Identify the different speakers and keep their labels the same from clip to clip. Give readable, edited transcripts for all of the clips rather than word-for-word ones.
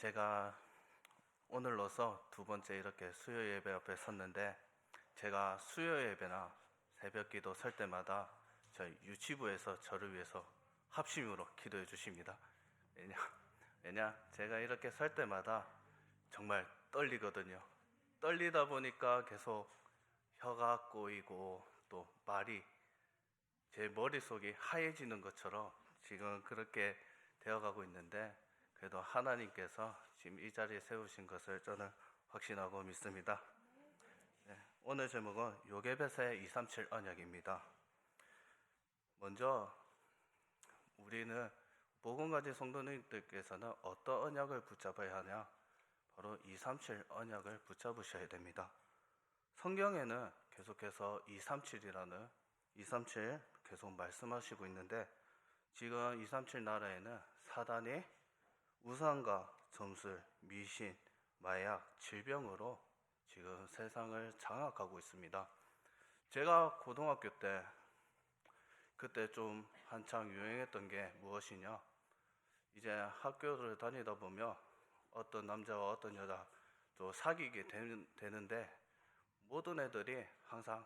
Speaker 1: 제가 오늘로서 두 번째 이렇게 수요 예배 앞에 섰는데, 제가 수요 예배나 새벽 기도 설 때마다 저희 유치부에서 저를 위해서 합심으로 기도해 주십니다. 왜냐 제가 이렇게 설 때마다 정말 떨리거든요. 떨리다 보니까 계속 혀가 꼬이고 또 말이 제 머릿속이 하얘지는 것처럼 지금 그렇게 되어가고 있는데, 그래도 하나님께서 지금 이 자리에 세우신 것을 저는 확신하고 믿습니다. 오늘 제목은 요게벳의 237 언약입니다. 먼저 우리는 복음 가진 성도님들께서는 어떤 언약을 붙잡아야 하냐? 바로 237 언약을 붙잡으셔야 됩니다. 성경에는 계속해서 237이라는 237 계속 말씀하시고 있는데, 지금 237 나라에는 사단이 우상과 점술, 미신, 마약, 질병으로 지금 세상을 장악하고 있습니다. 제가 고등학교 때 그때 좀 한창 유행했던 게 무엇이냐? 이제 학교를 다니다 보면 어떤 남자와 어떤 여자 또 사귀게 되는데, 모든 애들이 항상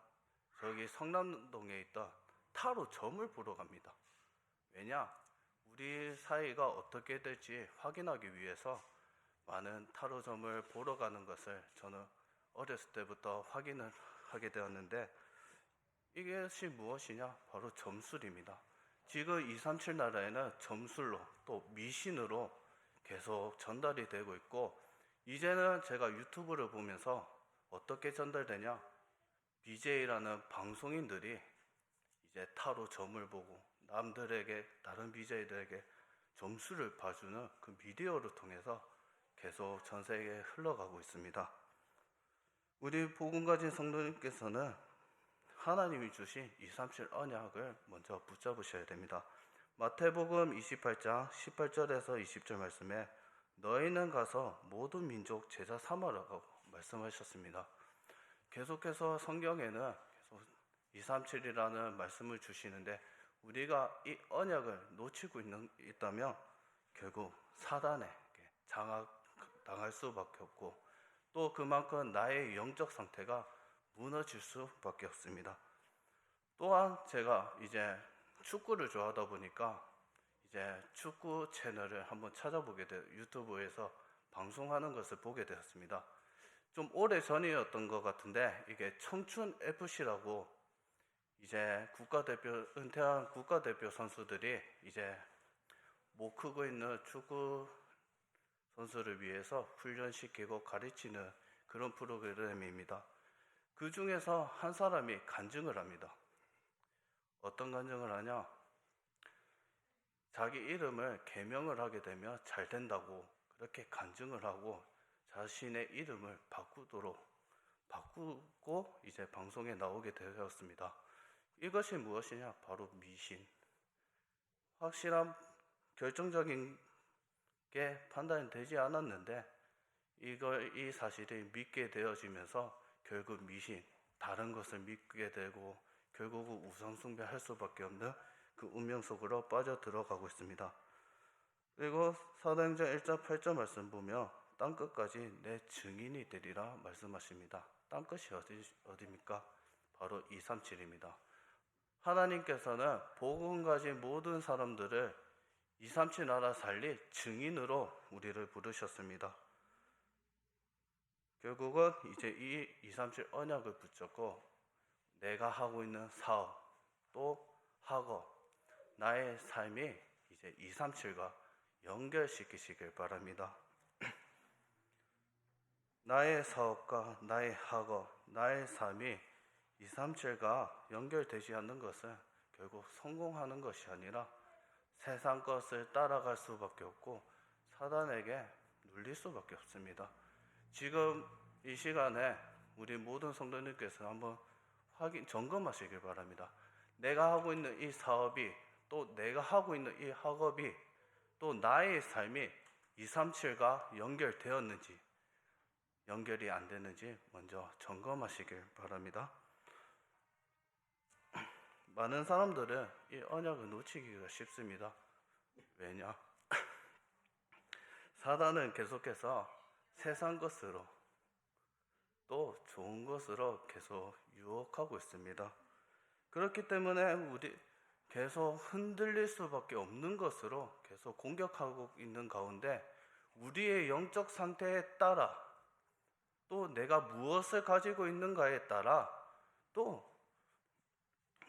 Speaker 1: 저기 성남동에 있던 타로 점을 보러 갑니다. 왜냐? 우리 사이가 어떻게 될지 확인하기 위해서 많은 타로점을 보러 가는 것을 저는 어렸을 때부터 확인을 하게 되었는데, 이것이 무엇이냐? 바로 점술입니다. 지금 237 나라에는 점술로 또 미신으로 계속 전달이 되고 있고, 이제는 제가 유튜브를 보면서 어떻게 전달되냐? BJ라는 방송인들이 이제 타로 점을 보고 남들에게, 다른 BJ들에게 점수를 봐주는 그 미디어를 통해서 계속 전 세계에 흘러가고 있습니다. 우리 복음 가진 성도님께서는 하나님이 주신 237 언약을 먼저 붙잡으셔야 됩니다. 마태복음 28장 18절에서 20절 말씀에 너희는 가서 모든 민족 제자 삼으라고 말씀하셨습니다. 계속해서 성경에는 계속 237이라는 말씀을 주시는데, 우리가 이 언약을 놓치고 있다면 결국 사단에게 장악당할 수밖에 없고, 또 그만큼 나의 영적 상태가 무너질 수밖에 없습니다. 또한 제가 이제 축구를 좋아하다 보니까 이제 축구 채널을 한번 찾아보게 되어 유튜브에서 방송하는 것을 보게 되었습니다. 좀 오래 전이었던 것 같은데, 이게 청춘 FC라고 이제 국가대표, 은퇴한 국가대표 선수들이 이제 못 크고 있는 축구 선수를 위해서 훈련시키고 가르치는 그런 프로그램입니다. 그 중에서 한 사람이 간증을 합니다. 어떤 간증을 하냐? 자기 이름을 개명을 하게 되면 잘 된다고 그렇게 간증을 하고 자신의 이름을 바꾸고 이제 방송에 나오게 되었습니다. 이것이 무엇이냐? 바로 미신. 확실한 결정적인 게 판단이 되지 않았는데, 이 사실이 믿게 되어지면서 결국 미신, 다른 것을 믿게 되고 결국은 우상숭배할 수밖에 없는 그 운명 속으로 빠져 들어가고 있습니다. 그리고 사도행전 1장 8절 말씀 보면 땅끝까지 내 증인이 되리라 말씀하십니다. 땅끝이 어디입니까? 바로 237입니다. 하나님께서는 복음 가진 모든 사람들을 237 나라 살릴 증인으로 우리를 부르셨습니다. 결국은 이제 이 237 언약을 붙잡고 내가 하고 있는 사업, 또 학업, 나의 삶이 이제 237과 연결시키시길 바랍니다. 나의 사업과 나의 학업, 나의 삶이 237과 연결되지 않는 것은 결국 성공하는 것이 아니라 세상 것을 따라갈 수밖에 없고 사단에게 눌릴 수밖에 없습니다. 지금 이 시간에 우리 모든 성도님께서 한번 점검하시길 바랍니다. 내가 하고 있는 이 사업이, 또 내가 하고 있는 이 학업이, 또 나의 삶이 237과 연결되었는지, 연결이 안 되는지 먼저 점검하시길 바랍니다. 많은 사람들은 이 언약을 놓치기가 쉽습니다. 왜냐? 사단은 계속해서 세상 것으로 또 좋은 것으로 계속 유혹하고 있습니다. 그렇기 때문에 우리 계속 흔들릴 수밖에 없는 것으로 계속 공격하고 있는 가운데 우리의 영적 상태에 따라 또 내가 무엇을 가지고 있는가에 따라 또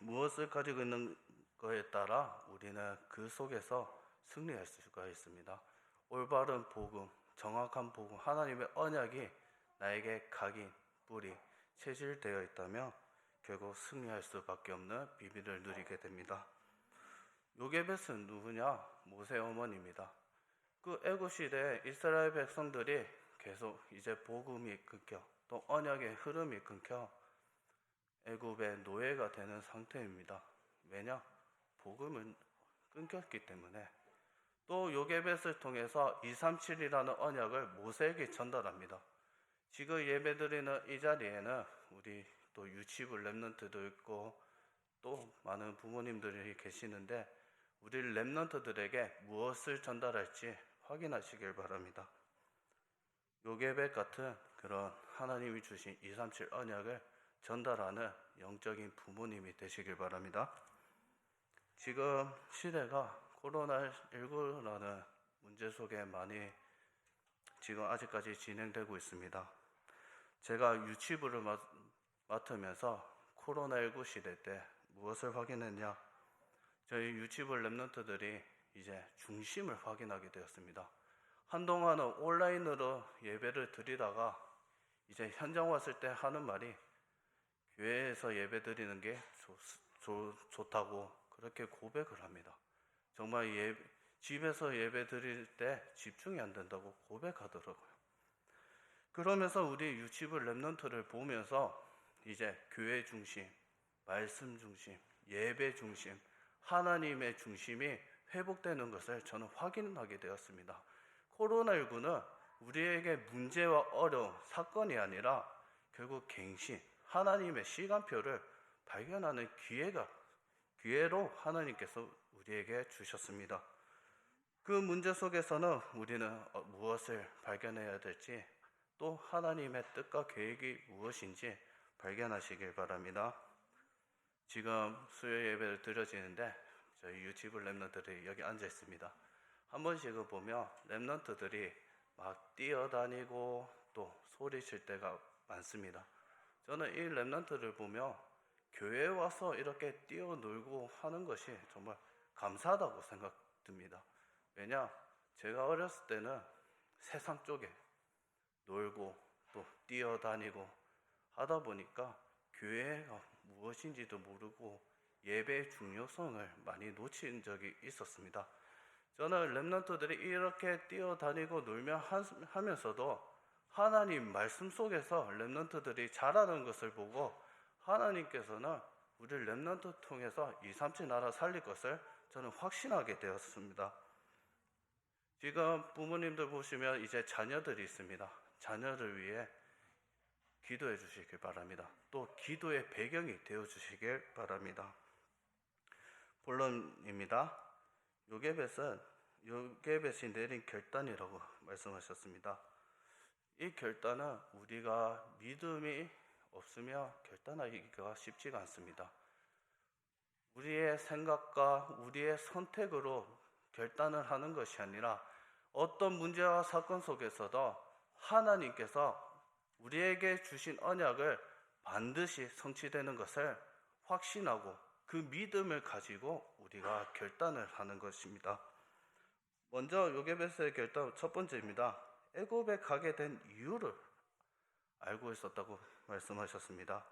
Speaker 1: 무엇을 가지고 있는 거에 따라 우리는 그 속에서 승리할 수가 있습니다. 올바른 복음, 정확한 복음, 하나님의 언약이 나에게 각인, 뿌리, 체질되어 있다면 결국 승리할 수밖에 없는 비밀을 누리게 됩니다. 요게벳은 누구냐? 모세 어머니입니다. 그 애굽 시대 이스라엘 백성들이 계속 이제 복음이 끊겨 또 언약의 흐름이 끊겨 애굽의 노예가 되는 상태입니다. 왜냐? 복음은 끊겼기 때문에. 또 요게벳을 통해서 237이라는 언약을 모세에게 전달합니다. 지금 예배드리는 이 자리에는 우리 또 유치부 랩런트도 있고 또 많은 부모님들이 계시는데 우리 랩런트들에게 무엇을 전달할지 확인하시길 바랍니다. 요게벳 같은 그런 하나님이 주신 237 언약을 전달하는 영적인 부모님이 되시길 바랍니다. 지금 시대가 코로나19라는 문제 속에 많이 지금 아직까지 진행되고 있습니다. 제가 유치부를 맡으면서 코로나19 시대 때 무엇을 확인했냐? 저희 유치부 랩런트들이 이제 중심을 확인하게 되었습니다. 한동안은 온라인으로 예배를 드리다가 이제 현장 왔을 때 하는 말이 교회에서 예배 드리는 게 좋다고 그렇게 고백을 합니다. 정말 집에서 예배 드릴 때 집중이 안 된다고 고백하더라고요. 그러면서 우리 유치부 랩런트를 보면서 이제 교회 중심, 말씀 중심, 예배 중심, 하나님의 중심이 회복되는 것을 저는 확인하게 되었습니다. 코로나19는 우리에게 문제와 어려움, 사건이 아니라 결국 갱신, 하나님의 시간표를 발견하는 기회로 하나님께서 우리에게 주셨습니다. 그 문제 속에서는 우리는 무엇을 발견해야 될지 또 하나님의 뜻과 계획이 무엇인지 발견하시길 바랍니다. 지금 수요 예배를 드려지는데 저희 유치부 랩런트들이 여기 앉아 있습니다. 한 번씩은 보면 랩런트들이 막 뛰어다니고 또 소리칠 때가 많습니다. 저는 이 랩런트를 보며 교회에 와서 이렇게 뛰어놀고 하는 것이 정말 감사하다고 생각됩니다. 왜냐? 제가 어렸을 때는 세상 쪽에 놀고 또 뛰어다니고 하다 보니까 교회가 무엇인지도 모르고 예배의 중요성을 많이 놓친 적이 있었습니다. 저는 랩런트들이 이렇게 뛰어다니고 놀며 하면서도 하나님 말씀 속에서 랩런트들이 자라는 것을 보고 하나님께서는 우리 랩런트 통해서 237 나라 살릴 것을 저는 확신하게 되었습니다. 지금 부모님들 보시면 이제 자녀들이 있습니다. 자녀를 위해 기도해 주시길 바랍니다. 또 기도의 배경이 되어 주시길 바랍니다. 본론입니다. 요게벳이 내린 결단이라고 말씀하셨습니다. 이 결단은 우리가 믿음이 없으면 결단하기가 쉽지가 않습니다. 우리의 생각과 우리의 선택으로 결단을 하는 것이 아니라 어떤 문제와 사건 속에서도 하나님께서 우리에게 주신 언약을 반드시 성취되는 것을 확신하고 그 믿음을 가지고 우리가 결단을 하는 것입니다. 먼저 요게벳의 결단 첫 번째입니다. 애굽에 가게 된 이유를 알고 있었다고 말씀하셨습니다.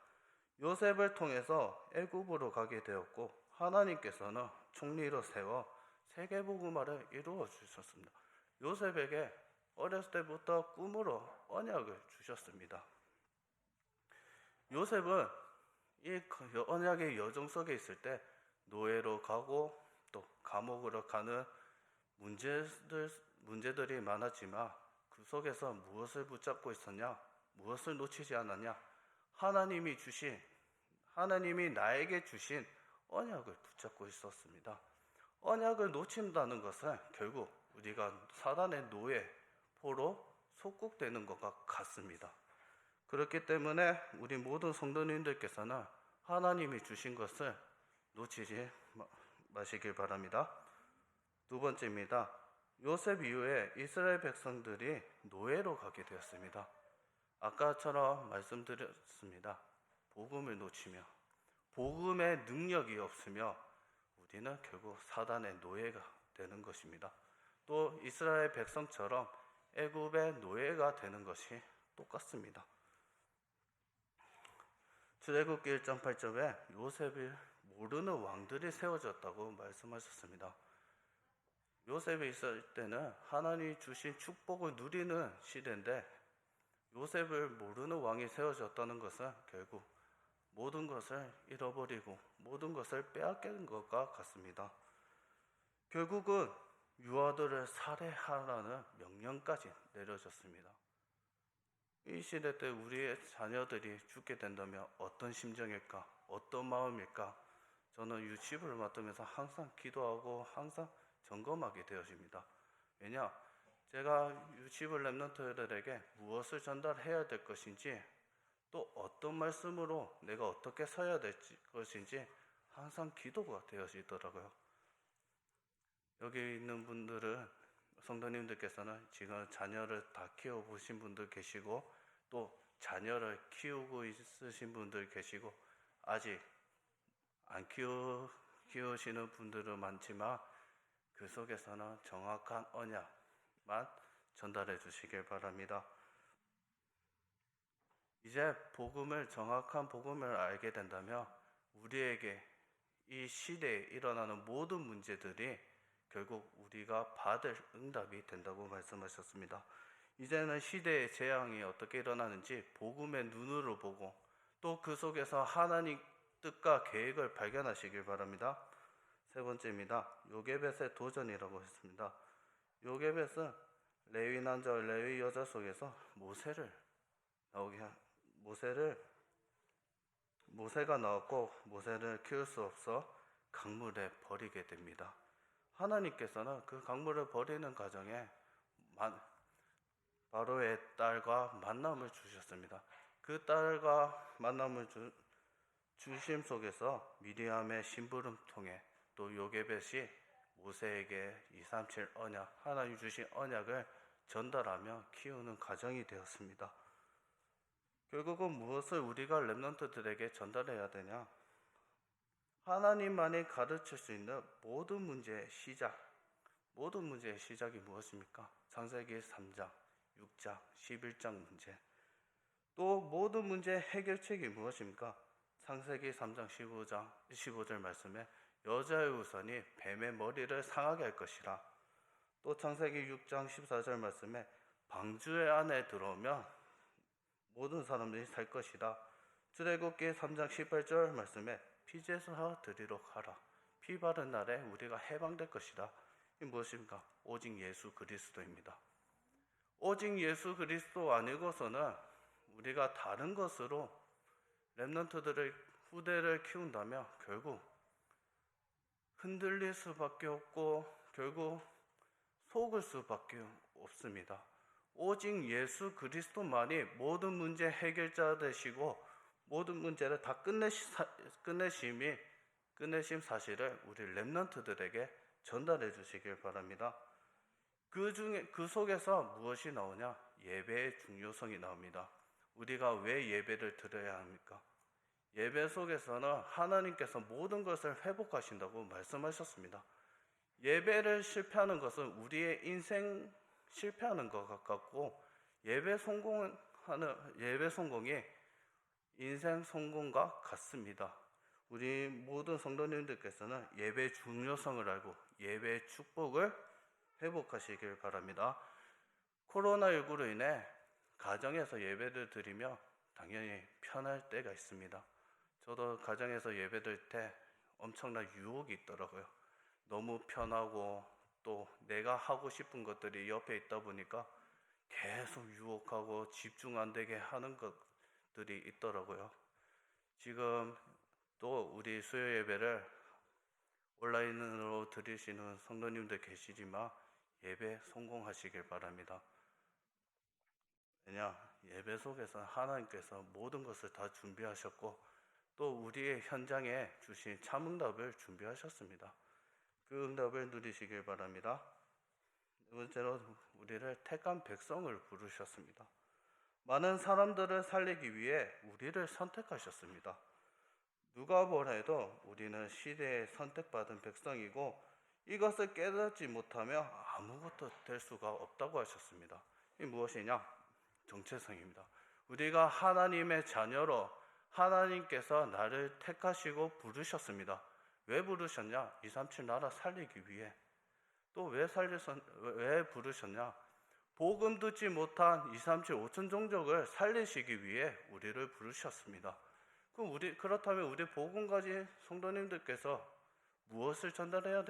Speaker 1: 요셉을 통해서 애굽으로 가게 되었고 하나님께서는 총리로 세워 세계복음화를 이루어 주셨습니다. 요셉에게 어렸을 때부터 꿈으로 언약을 주셨습니다. 요셉은 이 언약의 여정 속에 있을 때 노예로 가고 또 감옥으로 가는 문제들이 많았지만 그 속에서 무엇을 붙잡고 있었냐? 무엇을 놓치지 않았냐? 하나님이 나에게 주신 언약을 붙잡고 있었습니다. 언약을 놓친다는 것은 결국 우리가 사단의 노예, 포로 속국되는 것과 같습니다. 그렇기 때문에 우리 모든 성도님들께서는 하나님이 주신 것을 놓치지 마시길 바랍니다. 두 번째입니다. 요셉 이후에 이스라엘 백성들이 노예로 가게 되었습니다. 아까처럼 말씀드렸습니다. 복음을 놓치며 복음의 능력이 없으며 우리는 결국 사단의 노예가 되는 것입니다. 또 이스라엘 백성처럼 애굽의 노예가 되는 것이 똑같습니다. 출애굽기 1.8절에 요셉을 모르는 왕들이 세워졌다고 말씀하셨습니다. 요셉이 있을 때는 하나님이 주신 축복을 누리는 시대인데 요셉을 모르는 왕이 세워졌다는 것은 결국 모든 것을 잃어버리고 모든 것을 빼앗긴 것과 같습니다. 결국은 유아들을 살해하라는 명령까지 내려졌습니다. 이 시대 때 우리의 자녀들이 죽게 된다면 어떤 심정일까? 어떤 마음일까? 저는 유치부를 맡으면서 항상 기도하고 항상 점검하게 되어집니다. 왜냐? 제가 유치부 렘넌트들에게 무엇을 전달해야 될 것인지 또 어떤 말씀으로 내가 어떻게 서야 될 것인지 항상 기도가 되어지더라고요. 여기 있는 분들은 성도님들께서는 지금 자녀를 다 키워보신 분들 계시고 또 자녀를 키우고 있으신 분들 계시고 아직 안 키우시는 분들은 많지만 그 속에서는 정확한 언약만 전달해 주시길 바랍니다. 이제 정확한 복음을 알게 된다면 우리에게 이 시대에 일어나는 모든 문제들이 결국 우리가 받을 응답이 된다고 말씀하셨습니다. 이제는 시대의 재앙이 어떻게 일어나는지 복음의 눈으로 보고 또 그 속에서 하나님 뜻과 계획을 발견하시길 바랍니다. 세 번째입니다. 요게벳의 도전이라고 했습니다. 요게벳은 레위 남자 레위 여자 속에서 모세가 나왔고 모세를 키울 수 없어 강물에 버리게 됩니다. 하나님께서는 그 강물을 버리는 과정에 바로의 딸과 만남을 주셨습니다. 그 딸과 만남을 주심 속에서 미리암의 심부름 통해 또 요게벳이 모세에게 237 언약, 하나님 주신 언약을 전달하며 키우는 과정이 되었습니다. 결국은 무엇을 우리가 렘넌트들에게 전달해야 되냐? 하나님만이 가르칠 수 있는 모든 문제의 시작이 무엇입니까? 창세기 3장, 6장, 11장 문제. 또 모든 문제의 해결책이 무엇입니까? 창세기 3장 15절 말씀에 여자의 우선이 뱀의 머리를 상하게 할 것이라. 또 창세기 6장 14절 말씀에 방주의 안에 들어오면 모든 사람들이 살 것이다. 출애굽기 3장 18절 말씀에 피제사 드리러 가라. 피 바른 날에 우리가 해방될 것이다. 이 무엇입니까? 오직 예수 그리스도입니다. 오직 예수 그리스도 아니고서는 우리가 다른 것으로 렘넌트들의 후대를 키운다면 결국 흔들릴 수밖에 없고 결국 속을 수밖에 없습니다. 오직 예수 그리스도만이 모든 문제 해결자 되시고 모든 문제를 다 끝내심 사실을 우리 렘넌트들에게 전달해 주시길 바랍니다. 그 속에서 무엇이 나오냐? 예배의 중요성이 나옵니다. 우리가 왜 예배를 드려야 합니까? 예배 속에서는 하나님께서 모든 것을 회복하신다고 말씀하셨습니다. 예배를 실패하는 것은 우리의 인생 실패하는 것 같고 예배 성공이 인생 성공과 같습니다. 우리 모든 성도님들께서는 예배의 중요성을 알고 예배의 축복을 회복하시길 바랍니다. 코로나19로 인해 가정에서 예배를 드리며 당연히 편할 때가 있습니다. 저도 가정에서 예배 드릴 때 엄청난 유혹이 있더라고요. 너무 편하고 또 내가 하고 싶은 것들이 옆에 있다 보니까 계속 유혹하고 집중 안 되게 하는 것들이 있더라고요. 지금 또 우리 수요 예배를 온라인으로 드리시는 성도님들 계시지만 예배 성공하시길 바랍니다. 무엇이냐? 예배 속에서 하나님께서 모든 것을 다 준비하셨고 또 우리의 현장에 주신 참응답을 준비하셨습니다. 그 응답을 누리시길 바랍니다. 두 번째로 우리를 택한 백성을 부르셨습니다. 많은 사람들을 살리기 위해 우리를 선택하셨습니다. 누가 뭐라 해도 우리는 시대에 선택받은 백성이고 이것을 깨닫지 못하며 아무것도 될 수가 없다고 하셨습니다. 이 무엇이냐? 정체성입니다. 우리가 하나님의 자녀로 하나님께서 나를 택하시고 부르셨습니다. 왜 부르셨냐? 237 나라 살리기 위해. 또 왜 부르셨냐? 복음 듣지 못한 237 5천 종족을 살리시기 위해 우리를 부르셨습니다. 그렇다면 우리 복음 가진 성도님들께서 무엇을 전달해야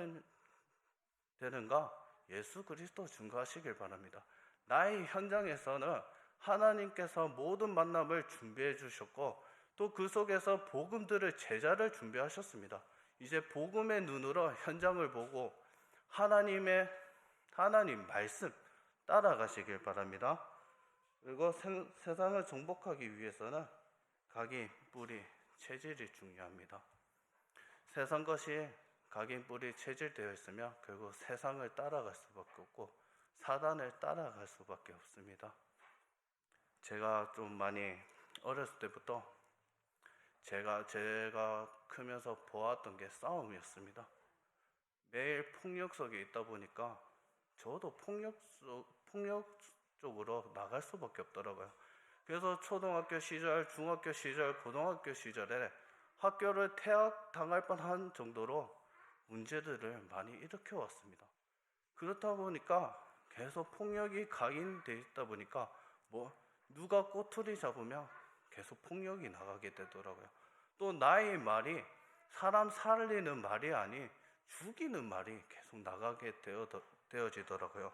Speaker 1: 되는가? 예수 그리스도 증거하시길 바랍니다. 나의 현장에서는 하나님께서 모든 만남을 준비해 주셨고 또 그 속에서 복음 들을 제자를 준비하셨습니다. 이제 복음의 눈으로 현장을 보고 하나님 말씀 따라가시길 바랍니다. 그리고 세상을 정복하기 위해서는 각인, 뿌리, 체질이 중요합니다. 세상 것이 각인, 뿌리, 체질되어 있으면 결국 세상을 따라갈 수밖에 없고 사단을 따라갈 수밖에 없습니다. 제가 좀 많이 어렸을 때부터 제가 크면서 보았던 게 싸움이었습니다. 매일 폭력 속에 있다 보니까 저도 폭력 쪽으로 나갈 수밖에 없더라고요. 그래서 초등학교 시절, 중학교 시절, 고등학교 시절에 학교를 퇴학당할 뻔한 정도로 문제들을 많이 일으켜 왔습니다. 그렇다 보니까 계속 폭력이 각인되어 있다 보니까 누가 꼬투리 잡으면 계속 폭력이 나가게 되더라고요. 또 나의 말이 사람 살리는 말이 아닌 죽이는 말이 계속 나가게 되어지더라고요.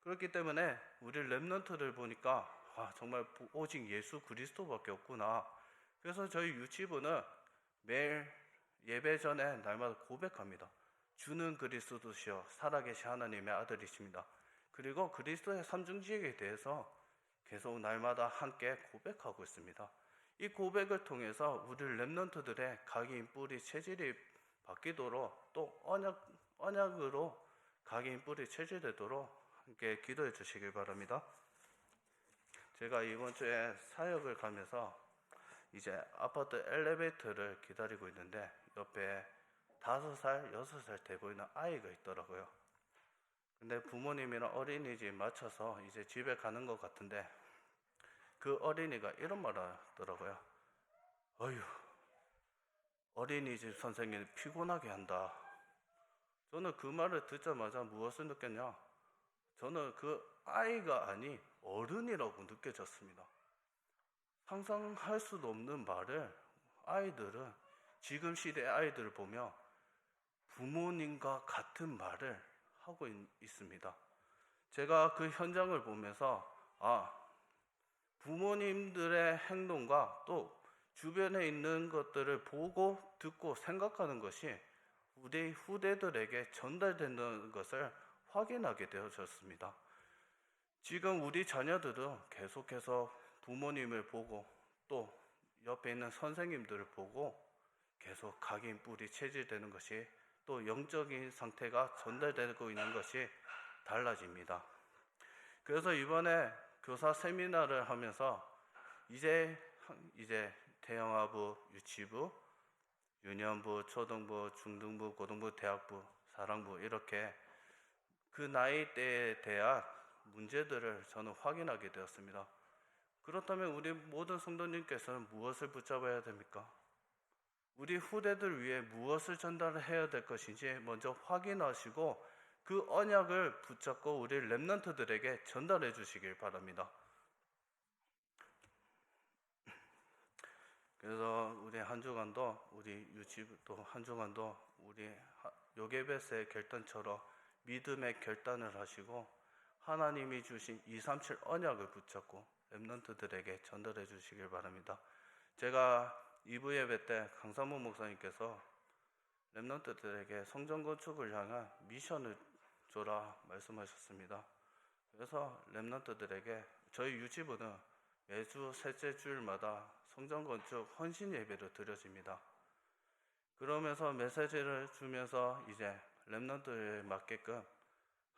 Speaker 1: 그렇기 때문에 우리 렘넌트들 보니까 정말 오직 예수 그리스도밖에 없구나. 그래서 저희 유치부는 매일 예배 전에 날마다 고백합니다. 주는 그리스도시여 살아계신 하나님의 아들이십니다. 그리고 그리스도의 삼중직에 대해서 계속 날마다 함께 고백하고 있습니다. 이 고백을 통해서 우리 렘넌트들의 각인, 뿌리, 체질이 바뀌도록 또 언약으로 각인, 뿌리, 체질되도록 함께 기도해 주시길 바랍니다. 제가 이번 주에 사역을 가면서 이제 아파트 엘리베이터를 기다리고 있는데 옆에 5살, 6살 돼 보이는 아이가 있더라고요. 근데 부모님이랑 어린이집 맞춰서 이제 집에 가는 것 같은데 그 어린이가 이런 말을 하더라고요. 어휴, 어린이집 선생님 피곤하게 한다. 저는 그 말을 듣자마자 무엇을 느꼈냐? 저는 그 아이가 아닌 어른이라고 느껴졌습니다. 상상할 수도 없는 말을 아이들은 지금 시대의 아이들을 보며 부모님과 같은 말을 하고 있습니다. 제가 그 현장을 보면서 부모님들의 행동과 또 주변에 있는 것들을 보고 듣고 생각하는 것이 우리 후대들에게 전달되는 것을 확인하게 되어졌습니다. 지금 우리 자녀들은 계속해서 부모님을 보고 또 옆에 있는 선생님들을 보고 계속 각인, 뿌리, 체질되는 것이 또 영적인 상태가 전달되고 있는 것이 달라집니다. 그래서 이번에 교사 세미나를 하면서 이제 대형아부, 유치부, 유년부, 초등부, 중등부, 고등부, 대학부, 사랑부 이렇게 그 나이대에 대한 문제들을 저는 확인하게 되었습니다. 그렇다면 우리 모든 성도님께서는 무엇을 붙잡아야 됩니까? 우리 후대들 위해 무엇을 전달해야 될 것인지 먼저 확인하시고 그 언약을 붙잡고 우리 렘넌트들에게 전달해 주시길 바랍니다. 그래서 우리 한 주간도 우리 유치부도 한 주간도 우리 요게벳의 결단처럼 믿음의 결단을 하시고 하나님이 주신 237 언약을 붙잡고 렘넌트들에게 전달해 주시길 바랍니다. 제가 2부 예배 때 강사모 목사님께서 렘넌트들에게 성전 건축을 향한 미션을 줘라 말씀하셨습니다. 그래서 렘넌트들에게 저희 유치부는 매주 셋째 주일마다 성전 건축 헌신 예배를 드려집니다. 그러면서 메시지를 주면서 이제 렘넌트에 맞게끔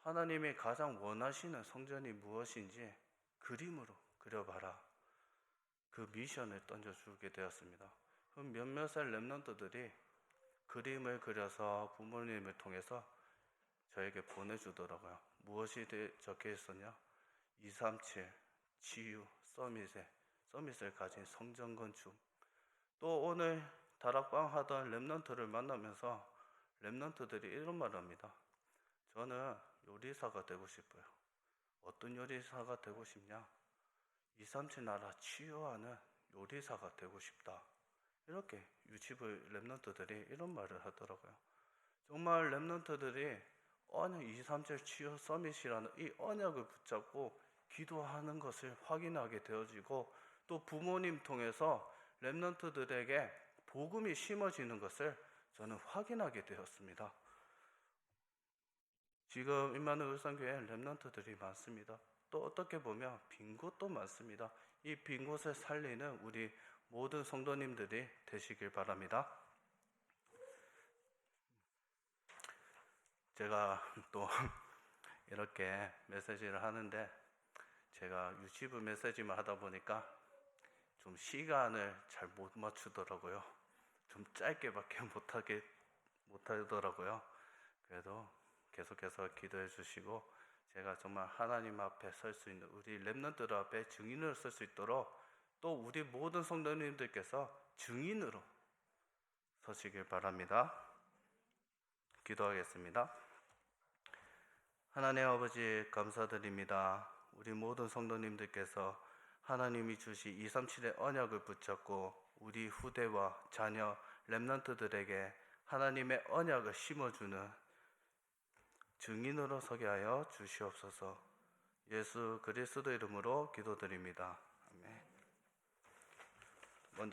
Speaker 1: 하나님이 가장 원하시는 성전이 무엇인지 그림으로 그려봐라. 그 미션을 던져주게 되었습니다. 그럼 몇몇의 렘넌트들이 그림을 그려서 부모님을 통해서 저에게 보내주더라고요. 무엇이 적혀 있었냐? 237, 치유, 서밋을 가진 성전 건축. 또 오늘 다락방 하던 렘넌트를 만나면서 렘넌트들이 이런 말을 합니다. 저는 요리사가 되고 싶어요. 어떤 요리사가 되고 싶냐? 237 나라 치유하는 요리사가 되고 싶다. 이렇게 유치부 렘넌트들이 이런 말을 하더라고요. 정말 렘넌트들이 언약 237 치유 서밋이라는 이 언약을 붙잡고 기도하는 것을 확인하게 되어지고 또 부모님 통해서 렘넌트들에게 복음이 심어지는 것을 저는 확인하게 되었습니다. 지금 임마누엘 울산교회에 렘넌트들이 많습니다. 또 어떻게 보면 빈 곳도 많습니다. 이 빈 곳을 살리는 우리 모든 성도님들이 되시길 바랍니다. 제가 또 이렇게 메시지를 하는데 제가 유치부 메시지만 하다 보니까 좀 시간을 잘 못 맞추더라고요. 좀 짧게밖에 못하더라고요. 그래도 계속해서 기도해 주시고 제가 정말 하나님 앞에 설 수 있는 우리 렘넌트들 앞에 증인으로 설 수 있도록 또 우리 모든 성도님들께서 증인으로 서시길 바랍니다. 기도하겠습니다. 하나님 아버지 감사드립니다. 우리 모든 성도님들께서 하나님이 주시 237의 언약을 붙잡고 우리 후대와 자녀 렘넌트들에게 하나님의 언약을 심어주는 증인으로 서게 하여 주시옵소서. 예수 그리스도 이름으로 기도드립니다. 아멘. 먼저